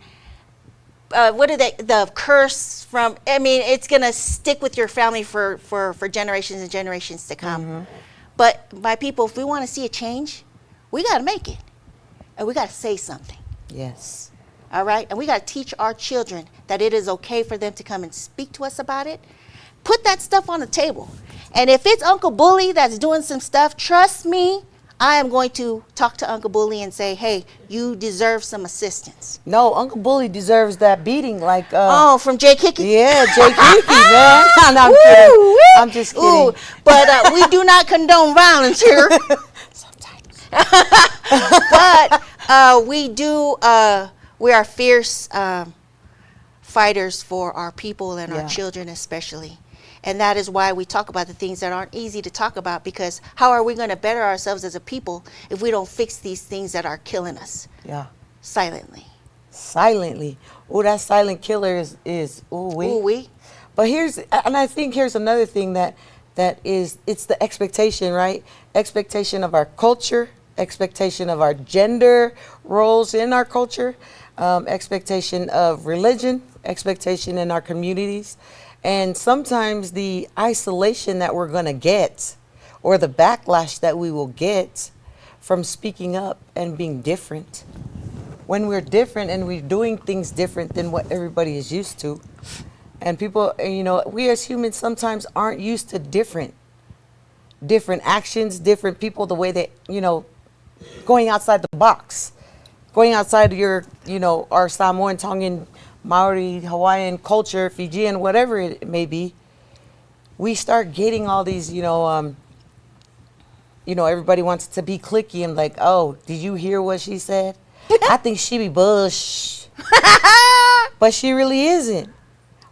The curse from, it's going to stick with your family for generations and generations to come. But my people, if we want to see a change, we got to make it. And we got to say something. Yes. All right? And we got to teach our children that it is okay for them to come and speak to us about it. Put that stuff on the table. And if it's Uncle Bully that's doing some stuff, trust me, I am going to talk to Uncle Bully and say, hey, you deserve some assistance. No, Uncle Bully deserves that beating. Like From Jake Hickey? yeah, Jake Hickey, man. No, I'm kidding. Woo-wee. I'm just kidding. Ooh, but we do not condone violence here. Sometimes. But we are fierce fighters for our people and Yeah. our children especially. And that is why we talk about the things that aren't easy to talk about, because how are we going to better ourselves as a people if we don't fix these things that are killing us Yeah. silently? Silently. Oh, that silent killer is ooh-wee. Ooh-wee. But I think here's another thing that is, it's the expectation, right? Expectation of our culture, expectation of our gender roles in our culture, expectation of religion, expectation in our communities, and sometimes the isolation that we're going to get, or the backlash that we will get from speaking up and being different. When we're different and we're doing things different than what everybody is used to, and people, we as humans sometimes aren't used to different actions, different people, the way that, going outside the box, going outside of your, our Samoan, Tongan, Maori, Hawaiian culture, Fijian, whatever it may be, we start getting all these, everybody wants to be cliquey and like, oh, did you hear what she said? I think she be bush. But she really isn't.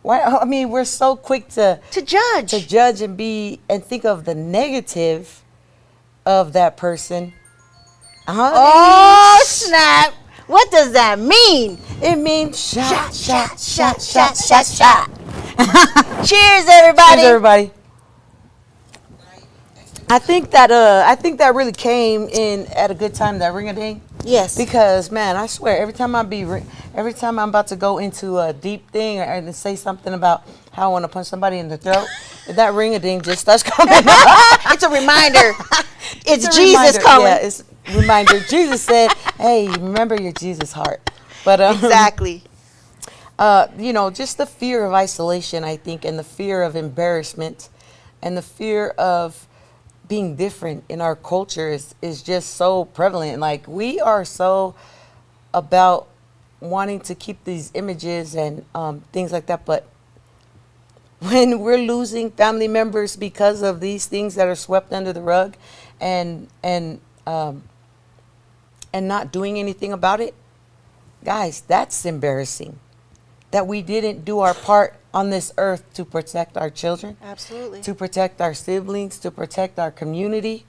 Why? I mean, we're so quick to judge and think of the negative of that person. Oh, snap. What does that mean? It means shot. Cheers, everybody. Cheers, everybody. I think that really came in at a good time, that ring-a-ding. Yes. Because man, I swear, every time I'm about to go into a deep thing or say something about how I want to punch somebody in the throat, that ring-a-ding just starts coming up. It's a reminder. It's a Jesus reminder. coming. Yeah, it's a reminder. Jesus said, "Hey, remember your Jesus heart." But Exactly. Just the fear of isolation, I think, and the fear of embarrassment, and the fear of being different in our culture is just so prevalent. Like, we are so about wanting to keep these images and things like that, but when we're losing family members because of these things that are swept under the rug and not doing anything about it, guys, that's embarrassing. That we didn't do our part on this earth to protect our children. Absolutely. To protect our siblings, to protect our community.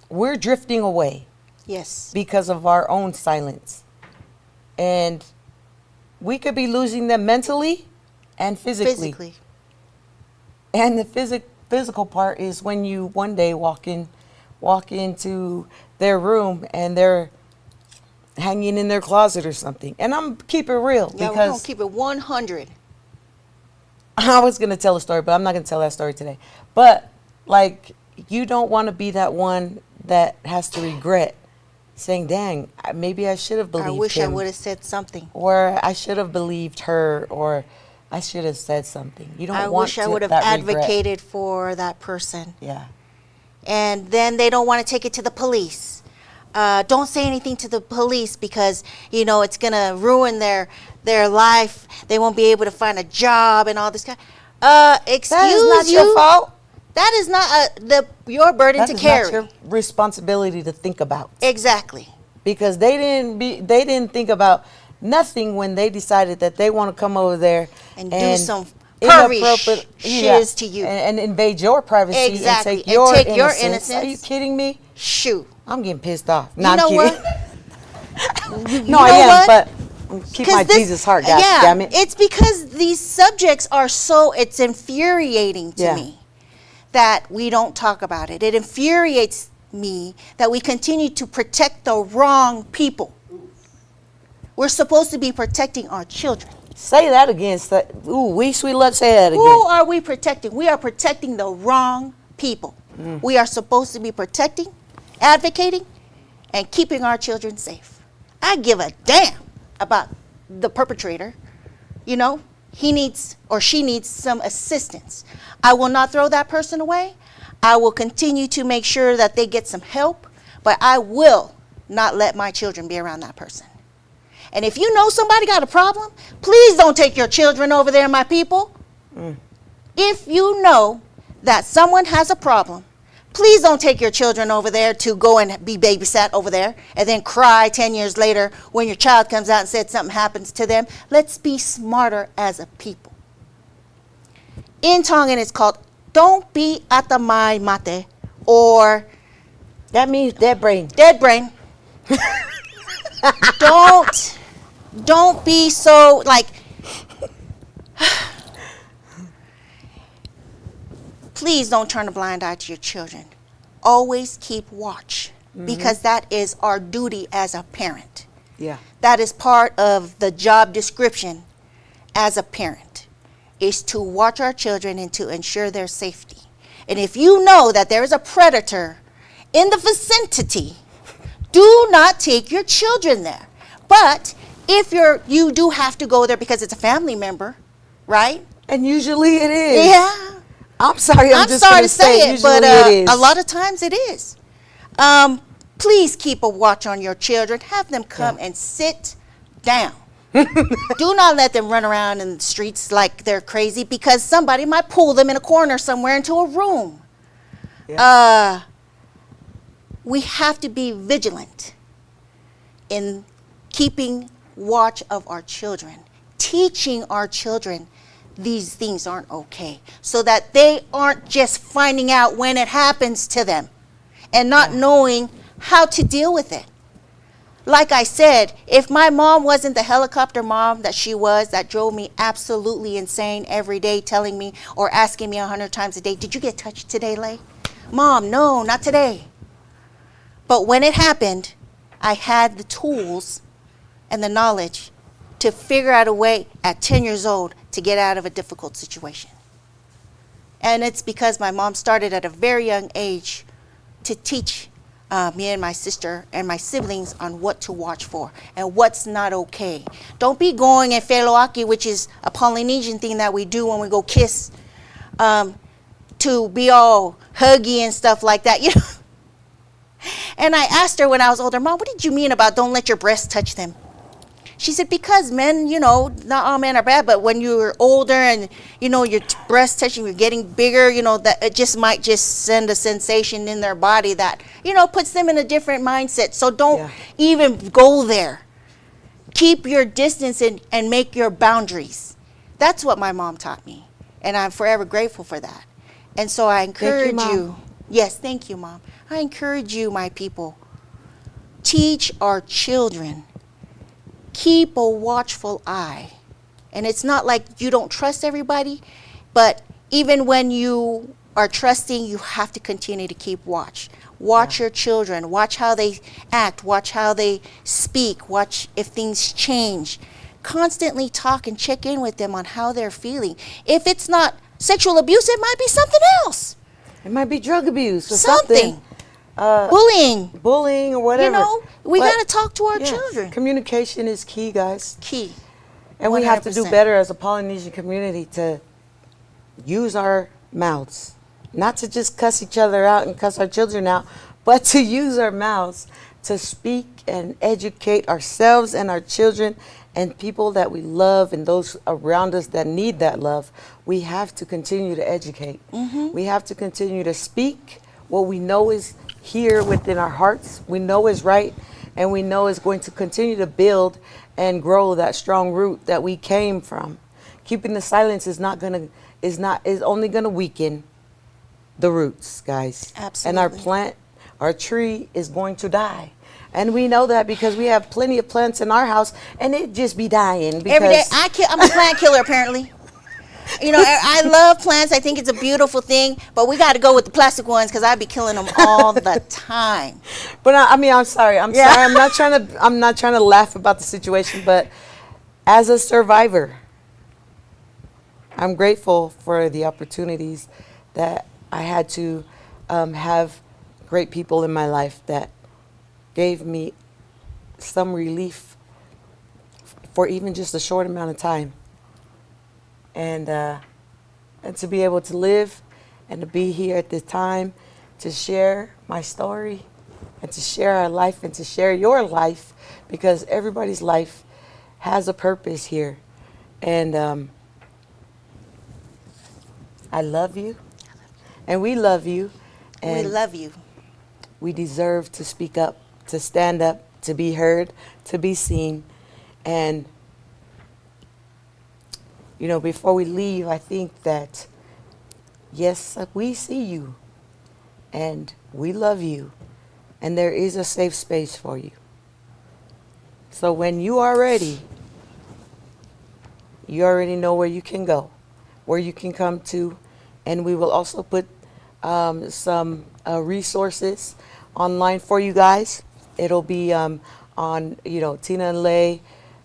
We're drifting away. Yes. Because of our own silence. And we could be losing them mentally and physically. And the physical part is when you one day walk into their room and they're hanging in their closet or something. And I'm keep it real Yeah, we're gonna keep it 100. I was going to tell a story, but I'm not going to tell that story today. But, like, you don't want to be that one that has to regret saying, dang, maybe I should have believed him. I wish I would have said something. Or I should have believed her, or I should have said something. You don't I want wish I would have that regret. advocated for that person. Yeah. And then they don't want to take it to the police. Don't say anything to the police because, it's going to ruin their life. They won't be able to find a job and all this kind. Excuse you. That is not your fault. That is not your burden to carry. That is not your responsibility to think about. Exactly. Because they didn't think about nothing when they decided that they want to come over there and do some pervy shiz to you and invade your privacy. Exactly. And take your innocence. Are you kidding me? Shoot. I'm getting pissed off. You know what? No, I am, but keep my Jesus heart, God damn it. It's because these subjects are it's infuriating to me that we don't talk about it. It infuriates me that we continue to protect the wrong people. We're supposed to be protecting our children. Say that again. Ooh, sweet love, say that again. Who are we protecting? We are protecting the wrong people. We are supposed to be protecting, advocating, and keeping our children safe. I give a damn about the perpetrator. He needs or she needs some assistance. I will not throw that person away. I will continue to make sure that they get some help, but I will not let my children be around that person. And if you know somebody got a problem, please don't take your children over there, my people. If you know that someone has a problem, please don't take your children over there to go and be babysat over there and then cry 10 years later when your child comes out and said something happens to them. Let's be smarter as a people. In Tongan, it's called don't be atamai mate, or that means dead brain. Dead brain. Don't be so like. Please don't turn a blind eye to your children. Always keep watch, because that is our duty as a parent. Yeah. That is part of the job description as a parent, is to watch our children and to ensure their safety. And if you know that there is a predator in the vicinity, do not take your children there. But if you do have to go there because it's a family member, right? And usually it is. Yeah. I'm sorry. I'm just sorry gonna to say it, usually but it is. a lot of times it is. Please keep a watch on your children. Have them come and sit down. Do not let them run around in the streets like they're crazy, because somebody might pull them in a corner somewhere into a room. We have to be vigilant in keeping watch of our children, teaching our children these things aren't okay, so that they aren't just finding out when it happens to them and not knowing how to deal with it. Like I said, if my mom wasn't the helicopter mom that she was, that drove me absolutely insane every day, telling me or asking me 100 times a day, did you get touched today, Lay? Mom, no, not today. But when it happened, I had the tools and the knowledge to figure out a way at 10 years old to get out of a difficult situation. And it's because my mom started at a very young age to teach me and my sister and my siblings on what to watch for and what's not okay. Don't be going at Feloaki, which is a Polynesian thing that we do when we go kiss, to be all huggy and stuff like that. You know. And I asked her when I was older, Mom, what did you mean about don't let your breasts touch them? She said, because men, you know, not all men are bad, but when you're older and, you know, your breast touching, you're getting bigger, you know, that it just might just send a sensation in their body that, you know, puts them in a different mindset. So don't even go there. Keep your distance and make your boundaries. That's what my mom taught me. And I'm forever grateful for that. And so I encourage you. Yes, thank you, Mom. I encourage you, my people. Teach our children. Keep a watchful eye. And it's not like you don't trust everybody, but even when you are trusting, you have to continue to keep watch. Watch your children. Watch how they act. Watch how they speak. Watch if things change. Constantly talk and check in with them on how they're feeling. If it's not sexual abuse, it might be something else. It might be drug abuse or Something. bullying or whatever. You know, we But, got to talk to our yes, children. Communication is key, guys. Key. And we have to do 100%. better as a Polynesian community to use our mouths. Not to just cuss each other out and cuss our children out, but to use our mouths to speak and educate ourselves and our children and people that we love and those around us that need that love. We have to continue to educate. We have to continue to speak what we know is here within our hearts, we know is right, and we know is going to continue to build and grow that strong root that we came from. Keeping the silence is only gonna weaken the roots, guys. Absolutely. And our tree is going to die. And we know that because we have plenty of plants in our house, and it just be dying. Because Every day, I'm a plant killer apparently. You know, I love plants. I think it's a beautiful thing, but we got to go with the plastic ones because I be killing them all the time. But I mean, I'm sorry. I'm sorry. I'm not trying to laugh about the situation, but as a survivor, I'm grateful for the opportunities that I had to have great people in my life that gave me some relief for even just a short amount of time. And to be able to live and to be here at this time to share my story and to share our life and to share your life, because everybody's life has a purpose here. And I love you and we love you. And We love you. we deserve to speak up, to stand up, to be heard, to be seen. And you know, before we leave, I think that, yes, we see you and we love you and there is a safe space for you. So when you are ready, you already know where you can go, where you can come to, and we will also put some resources online for you guys. It'll be on, you know, Tina and Lay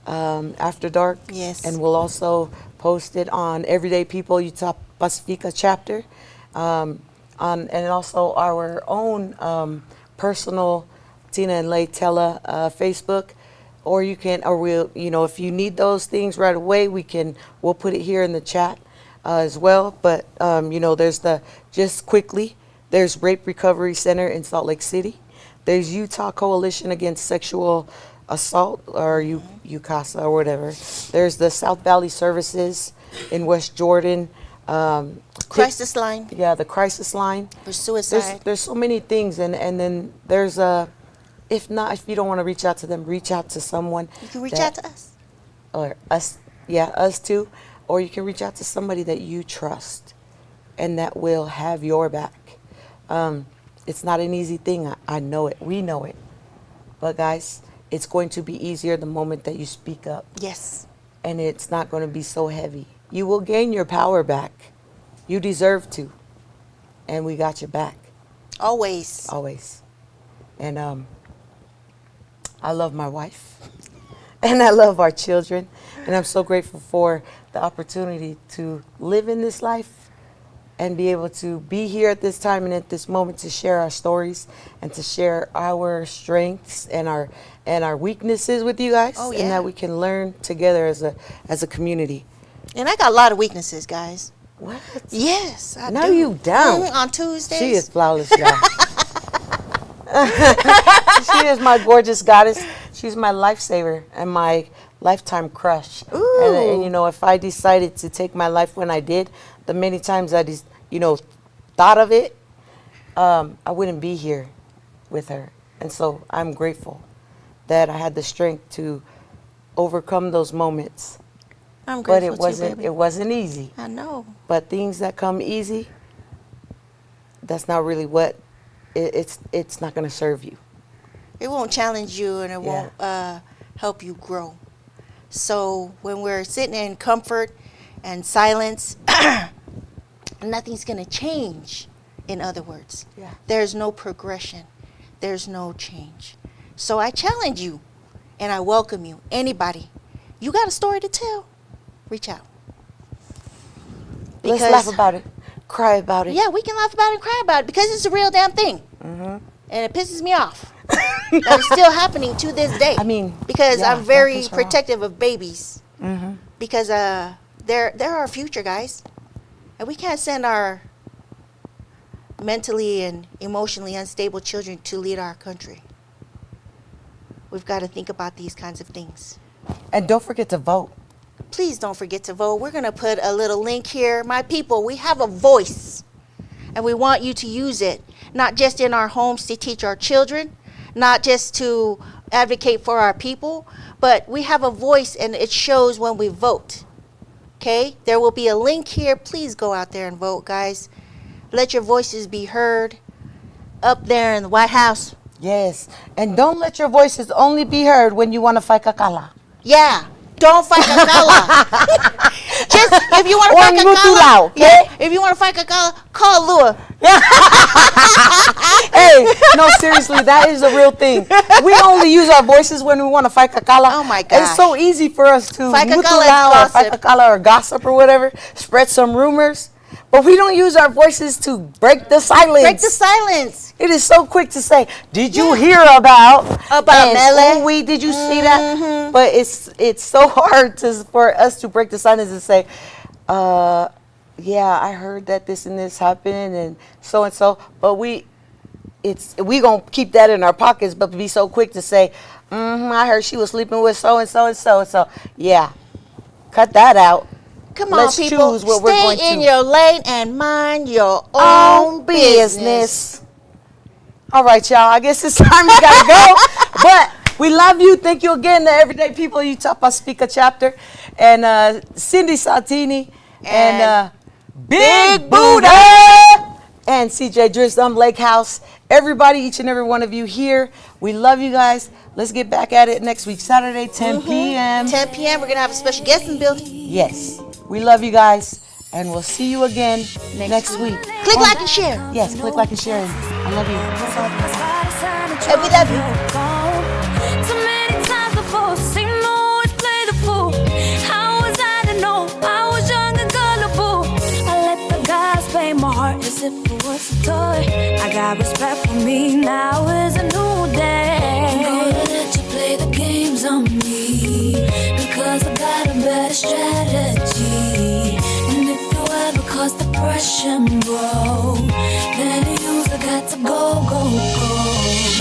After Dark. Yes. And we'll also post it on Everyday People Utah Pacifica chapter, and also our own personal Tina and Lay Tella Facebook, or you can, or we'll, if you need those things right away, we'll put it here in the chat as well. But there's just quickly, there's Rape Recovery Center in Salt Lake City. There's Utah Coalition Against Sexual Assault, or UCASA or whatever. There's the South Valley Services in West Jordan. Crisis line Yeah, the crisis line. for suicide. There's so many things, and then there's if you don't want to reach out to them, reach out to someone. You can reach out to us. Or us, us too. Or you can reach out to somebody that you trust and that will have your back. It's not an easy thing. I know it. We know it. But guys, it's going to be easier the moment that you speak up. Yes. And it's not going to be so heavy. You will gain your power back. You deserve to. And we got your back. Always. Always. And I love my wife. And I love our children. And I'm so grateful for the opportunity to live in this life and be able to be here at this time and at this moment to share our stories and to share our strengths and our weaknesses with you guys. Oh, And yeah. that we can learn together as a community. And I got a lot of weaknesses, guys. What? Yes, I No, do. you don't. On Tuesdays. She is flawless, y'all. She is my gorgeous goddess. She's my lifesaver and my lifetime crush. Ooh. And if I decided to take my life when I did, the many times I thought of it, I wouldn't be here with her. And so I'm grateful that I had the strength to overcome those moments. I'm But grateful too, baby. it wasn't easy. I know. But things that come easy, that's not really what it's not going to serve you. It won't challenge you, and it Yeah. won't help you grow. So when we're sitting in comfort and silence, nothing's going to change. In other words, Yeah. there's no progression. There's no change. So I challenge you, and I welcome you. Anybody, you got a story to tell? Reach out. Let's Because- laugh about it, cry about it. Yeah, we can laugh about it and cry about it because it's a real damn thing. Mm-hmm. And it pisses me off. That it's still happening to this day. I mean, because yeah, I'm very don't piss her off. protective of babies. Mm-hmm. Because they're our future, guys. And we can't send our mentally and emotionally unstable children to lead our country. We've got to think about these kinds of things. And don't forget to vote. Please don't forget to vote. We're going to put a little link here. My people, we have a voice. And we want you to use it. Not just in our homes to teach our children. Not just to advocate for our people. But we have a voice, and it shows when we vote. Okay? There will be a link here. Please go out there and vote, guys. Let your voices be heard up there in the White House. Yes. And don't let your voices only be heard when you want to fight kakala. Yeah. Don't fight Kakala. Just if you want to Or fight Ngutulao, Kakala, okay? yeah, if you want to fight Kakala, call Lua. Hey, no, seriously, that is a real thing. We only use our voices when we want to fight kakala. Oh, my gosh. It's so easy for us to Fight kakala ngutulao is or fight gossip. kakala or gossip or whatever, spread some rumors. But we don't use our voices to break the silence. Break the silence. It is so quick to say, did you hear about and, Mele? "Oh, wait, did you see that?" But it's so hard for us to break the silence and say, yeah, I heard that this and this happened and so. But we gonna keep that in our pockets, but be so quick to say, I heard she was sleeping with so and so. Yeah, cut that out. Come on, Let's people. choose what we're Stay going in to. your lane and mind your Own own business. All right, y'all. I guess it's time we gotta go. But we love you. Thank you again to Everyday People Utah Pacifica chapter, and Cindy Saltini, and Big Buddha, and CJ Drisdom Lake House. Everybody, each and every one of you here. We love you guys. Let's get back at it next week, Saturday, 10 p.m. 10 p.m. We're going to have a special guest in the building. Yes. We love you guys, and we'll see you again next week. Click like and share. Yes, click like and share. I love you. And we love you. Too many times before, seemed to always play the fool. How was I to know? I was young and gullible. I let the guys play my heart as if it was just a toy. I got respect for me, now is a new day. I'm gonna let you play the games on me, because I got a better strategy. And if you ever cause depression, bro, then you got to go, go, go.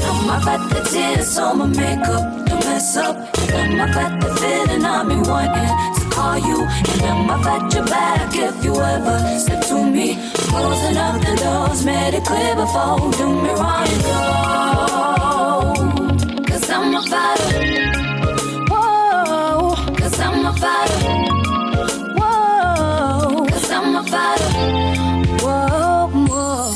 I'm about the tears on my makeup, don't mess up. And I'm about the feeling I've been wanting to call you. And I'm about your back if you ever slip to me. Closing up the doors, made it clear before. Do me wrong and go. Cause I'm a fighter. Whoa. Cause I'm a fighter. Whoa. Cause I'm a fighter. Whoa, whoa.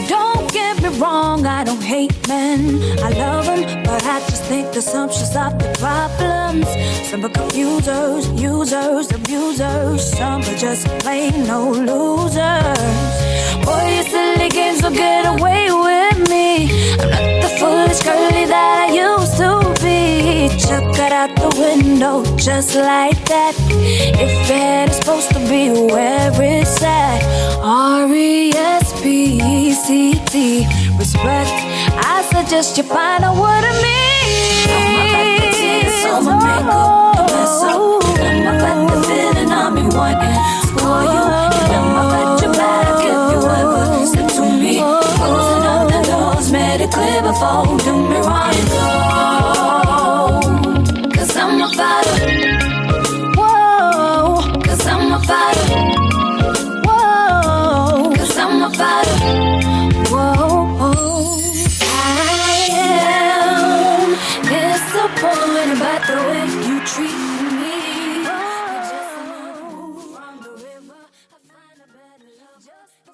Don't get me wrong, I don't hate men. I love them, but I just think the assumptions of the problems. Some are confusers, users, abusers. Some are just plain no losers. Boy, your silly games will get away with me. I'm not the foolish girlie that I used to be. Chuck it out the window just like that. If it is supposed to be where it's at. R-E-S-P-E-C-T. Respect, I suggest you find out what it means. I'm about the tears on my makeup, don't mess up. I'm about the feeling I've been wanting to call you. And I'm about your back if you ever slip to me. Closing up the doors, made it clear before.